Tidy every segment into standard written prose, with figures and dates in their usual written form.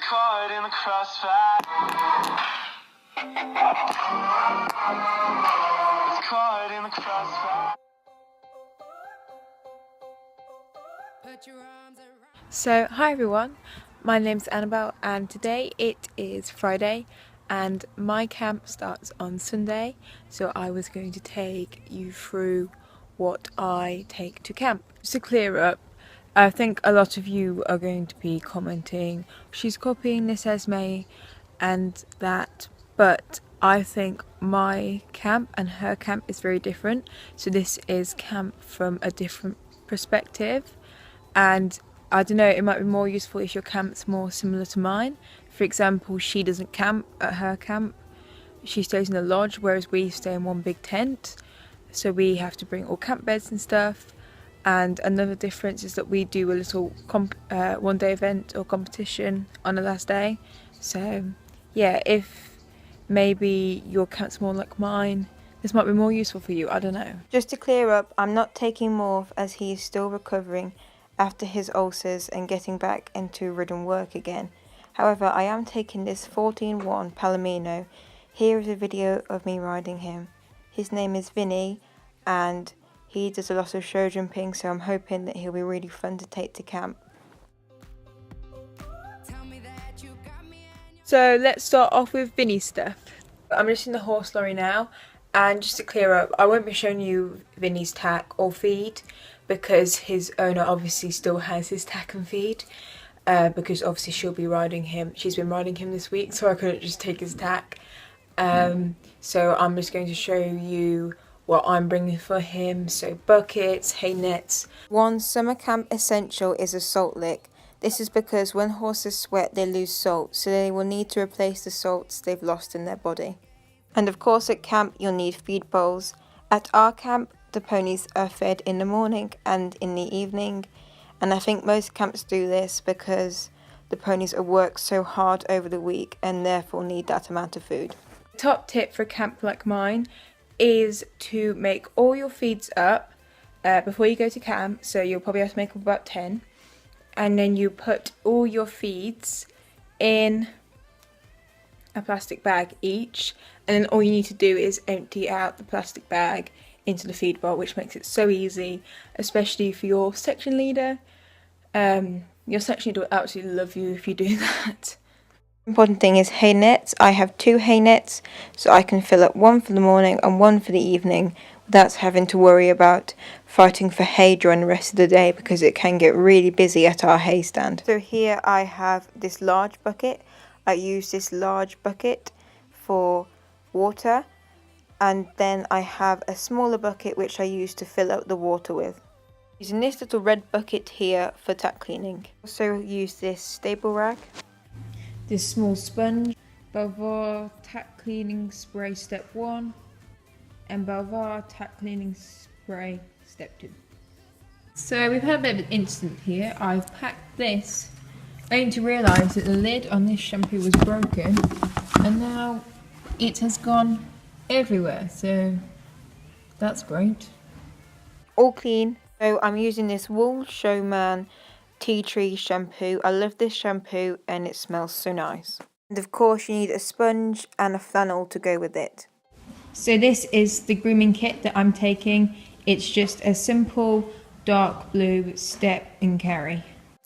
caught in the crossfire. It's caught in the crossfire. So, hi everyone, my name's Annabelle and today it is Friday and my camp starts on Sunday, so I was going to take you through what I take to camp. Just to clear up, I think a lot of you are going to be commenting, she's copying this Esme and that, but I think my camp and her camp is very different, so this is camp from a different perspective. And I don't know, it might be more useful if your camp's more similar to mine. For example, she doesn't camp at her camp. She stays in a lodge, whereas we stay in one big tent. So we have to bring all camp beds and stuff. And another difference is that we do a little one-day event or competition on the last day. So yeah, if maybe your camp's more like mine, this might be more useful for you, I don't know. Just to clear up, I'm not taking Morph as he is still recovering after his ulcers and getting back into ridden work again. However, I am taking this 14-1 Palomino. Here is a video of me riding him. His name is Vinny and he does a lot of show jumping, so I'm hoping that he'll be really fun to take to camp. So let's start off with Vinny's stuff. I'm just in the horse lorry now, and just to clear up, I won't be showing you Vinny's tack or feed because his owner obviously still has his tack and feed, because obviously she'll be riding him. She's been riding him this week, so I couldn't just take his tack. So I'm just going to show you what I'm bringing for him. So buckets, hay nets. One summer camp essential is a salt lick. This is because when horses sweat they lose salt, so they will need to replace the salts they've lost in their body. And of course at camp you'll need feed bowls. At our camp the ponies are fed in the morning and in the evening, and I think most camps do this because the ponies are worked so hard over the week and therefore need that amount of food. Top tip for a camp like mine is to make all your feeds up before you go to camp, so you'll probably have to make up about 10, and then you put all your feeds in a plastic bag each, and then all you need to do is empty out the plastic bag into the feed bowl, which makes it so easy, especially for your section leader. Your section leader will absolutely love you if you do that. Important thing is hay nets. I have 2 hay nets, so I can fill up one for the morning and one for the evening without having to worry about fighting for hay during the rest of the day, because it can get really busy at our hay stand. So here I have this large bucket. I use this large bucket for water, and then I have a smaller bucket which I use to fill up the water with. Using this little red bucket here for tack cleaning. Also use this stable rag, this small sponge, Belvoir tack cleaning spray step 1 and Belvoir tack cleaning spray step 2. So we've had a bit of an incident here. I've packed this only to realise that the lid on this shampoo was broken and now it has gone everywhere, so that's great. All clean. So I'm using this Wool Showman Tea Tree shampoo. I love this shampoo and it smells so nice. And of course you need a sponge and a flannel to go with it. So this is the grooming kit that I'm taking. It's just a simple dark blue step and carry.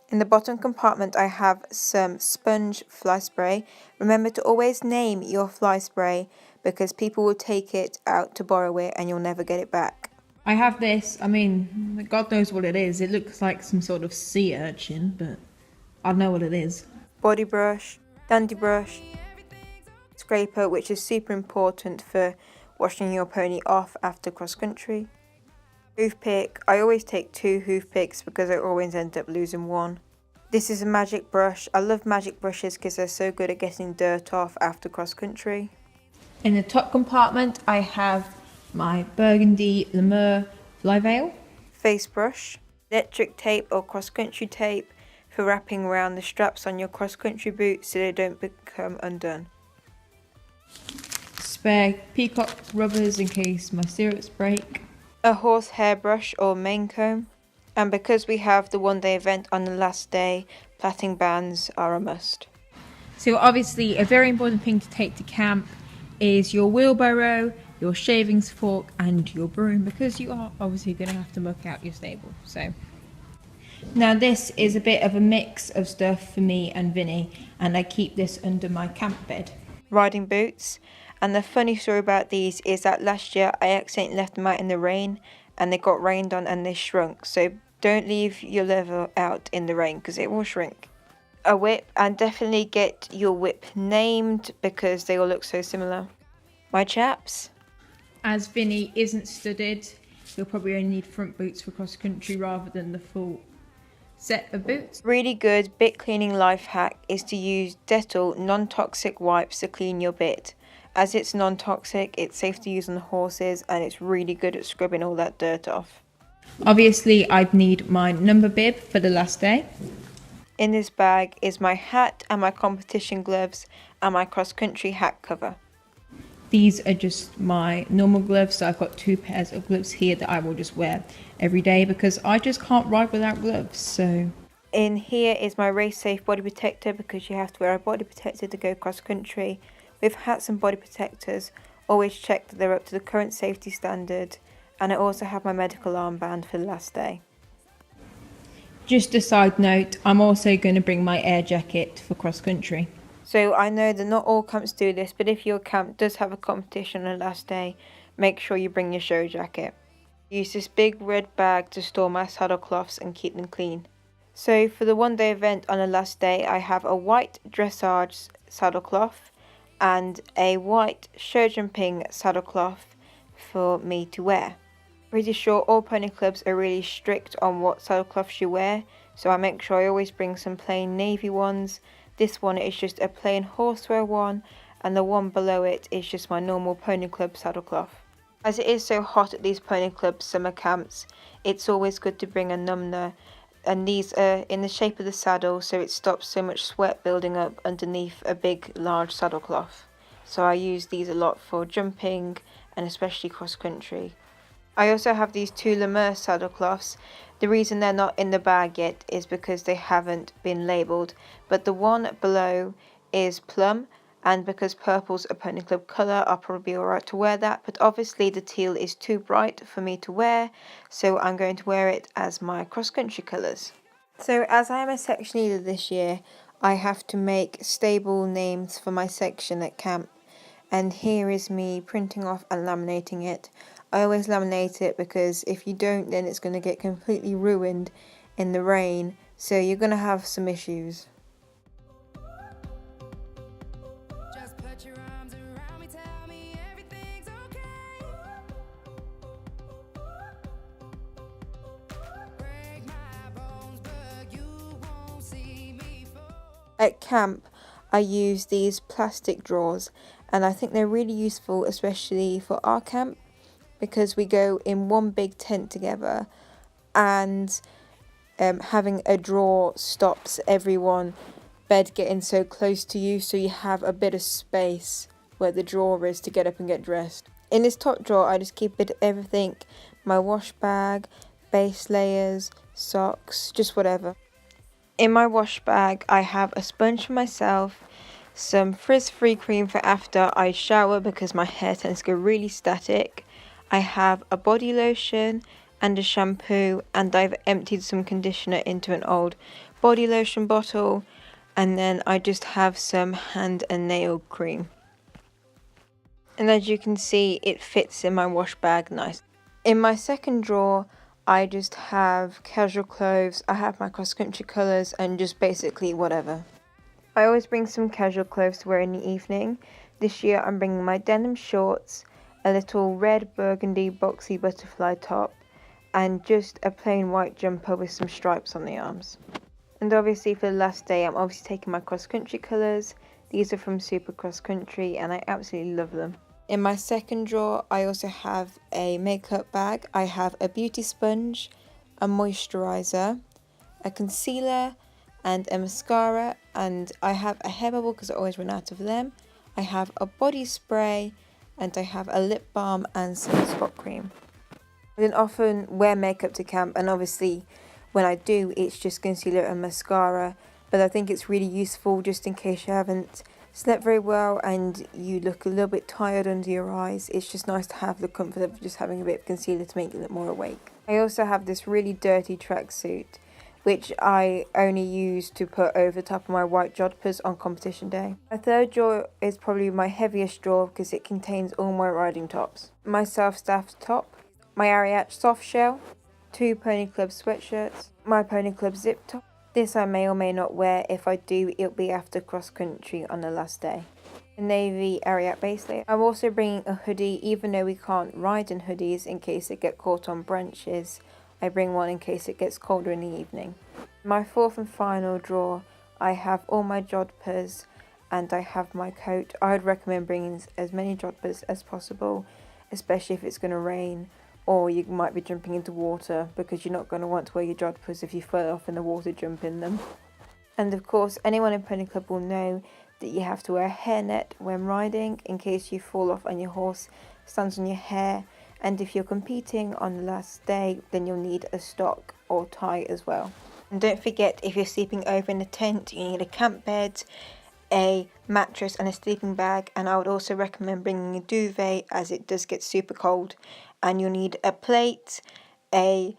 In the bottom compartment I have some sponge fly spray. Remember to always name your fly spray because people will take it out to borrow it and you'll never get it back. I have this, I mean, God knows what it is. It looks like some sort of sea urchin, but I know what it is. Body brush, dandy brush, scraper, which is super important for washing your pony off after cross country. Hoof pick. I always take 2 hoof picks because I always end up losing one. This is a magic brush. I love magic brushes because they're so good at getting dirt off after cross country. In the top compartment I have my burgundy Limor fly veil, face brush, electric tape or cross country tape for wrapping around the straps on your cross country boots so they don't become undone. Spare peacock rubbers in case my stirrups break. A horse hairbrush or mane comb. And because we have the one-day event on the last day, plaiting bands are a must. So obviously a very important thing to take to camp is your wheelbarrow, your shavings fork and your broom, because you are obviously going to have to muck out your stable. So now this is a bit of a mix of stuff for me and Vinny, and I keep this under my camp bed. Riding boots, and the funny story about these is that last year I accidentally left them out in the rain and they got rained on and they shrunk, so don't leave your leather out in the rain because it will shrink. A whip, and definitely get your whip named because they all look so similar. My chaps. As Vinny isn't studded, you'll probably only need front boots for cross country rather than the full set of boots. Really good bit cleaning life hack is to use Dettol non-toxic wipes to clean your bit. As it's non-toxic, it's safe to use on the horses and it's really good at scrubbing all that dirt off. Obviously I'd need my number bib for the last day. In this bag is my hat and my competition gloves and my cross-country hat cover. These are just my normal gloves, so I've got 2 pairs of gloves here that I will just wear every day because I just can't ride without gloves. So in here is my race safe body protector because you have to wear a body protector to go cross-country. With hats and body protectors, always check that they're up to the current safety standard, and I also have my medical armband for the last day. Just a side note, I'm also going to bring my air jacket for cross country. So I know that not all camps do this, but if your camp does have a competition on the last day, make sure you bring your show jacket. Use this big red bag to store my saddle cloths and keep them clean. So for the 1-day event on the last day, I have a white dressage saddle cloth and a white show jumping saddle cloth for me to wear. Pretty sure all pony clubs are really strict on what saddle cloths you wear, so I make sure I always bring some plain navy ones. This one is just a plain horsewear one, and the one below it is just my normal pony club saddle cloth. As it is so hot at these pony club summer camps, it's always good to bring a numbner, and these are in the shape of the saddle so it stops so much sweat building up underneath a big large saddle cloth. So I use these a lot for jumping and especially cross country. I also have these 2 Limor saddle cloths. The reason they're not in the bag yet is because they haven't been labelled, but the one below is plum, and because purple's a pony club colour, I'll probably be alright to wear that, but obviously the teal is too bright for me to wear, so I'm going to wear it as my cross-country colours. So as I am a section leader this year, I have to make stable names for my section at camp, and here is me printing off and laminating it. I always laminate it because if you don't, then it's going to get completely ruined in the rain, so you're going to have some issues. Just put your arms around me, tell me everything's okay. Break my bones, but you won't see me fall. At camp, I use these plastic drawers, and I think they're really useful, especially for our camp, because we go in one big tent together, and having a drawer stops everyone bed getting so close to you, so you have a bit of space where the drawer is to get up and get dressed. In this top drawer, I just keep a bit of everything: my wash bag, base layers, socks, just whatever. In my wash bag, I have a sponge for myself, some frizz-free cream for after I shower because my hair tends to go really static. I have a body lotion and a shampoo, and I've emptied some conditioner into an old body lotion bottle, and then I just have some hand and nail cream. And as you can see, it fits in my wash bag nice. In my second drawer, I just have casual clothes, I have my cross-country colours, and just basically whatever. I always bring some casual clothes to wear in the evening. This year I'm bringing my denim shorts, a little red burgundy boxy butterfly top, and just a plain white jumper with some stripes on the arms. And obviously for the last day, I'm obviously taking my cross-country colours. These are from Super Cross Country and I absolutely love them. In my second drawer, I also have a makeup bag. I have a beauty sponge, a moisturiser, a concealer, and a mascara, and I have a hair bubble because I always run out of them. I have a body spray, and I have a lip balm and some spot cream. I don't often wear makeup to camp, and obviously when I do, it's just concealer and mascara, but I think it's really useful just in case you haven't slept very well and you look a little bit tired under your eyes. It's just nice to have the comfort of just having a bit of concealer to make you look more awake. I also have this really dirty tracksuit, which I only use to put over the top of my white jodhpurs on competition day. My third drawer is probably my heaviest drawer because it contains all my riding tops. My self-staffed top, my Ariat soft shell, 2 Pony Club sweatshirts, my Pony Club zip top. This I may or may not wear. If I do, it'll be after cross country on the last day. A navy Ariat base layer. I'm also bringing a hoodie, even though we can't ride in hoodies in case it gets caught on branches. I bring one in case it gets colder in the evening. My fourth and final drawer, I have all my jodhpurs and I have my coat. I would recommend bringing as many jodhpurs as possible, especially if it's going to rain or you might be jumping into water, because you're not going to want to wear your jodhpurs if you fall off in the water jump in them. And of course, anyone in Pony Club will know that you have to wear a hairnet when riding in case you fall off and your horse stands on your hair. And if you're competing on the last day, then you'll need a stock or tie as well. And don't forget, if you're sleeping over in a tent, you need a camp bed, a mattress and a sleeping bag. And I would also recommend bringing a duvet as it does get super cold. And you'll need a plate, a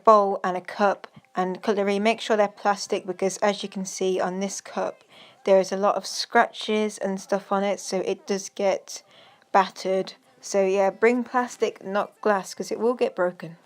bowl and a cup, and cutlery. Make sure they're plastic, because as you can see on this cup, there is a lot of scratches and stuff on it, so it does get battered. So yeah, bring plastic, not glass, because it will get broken.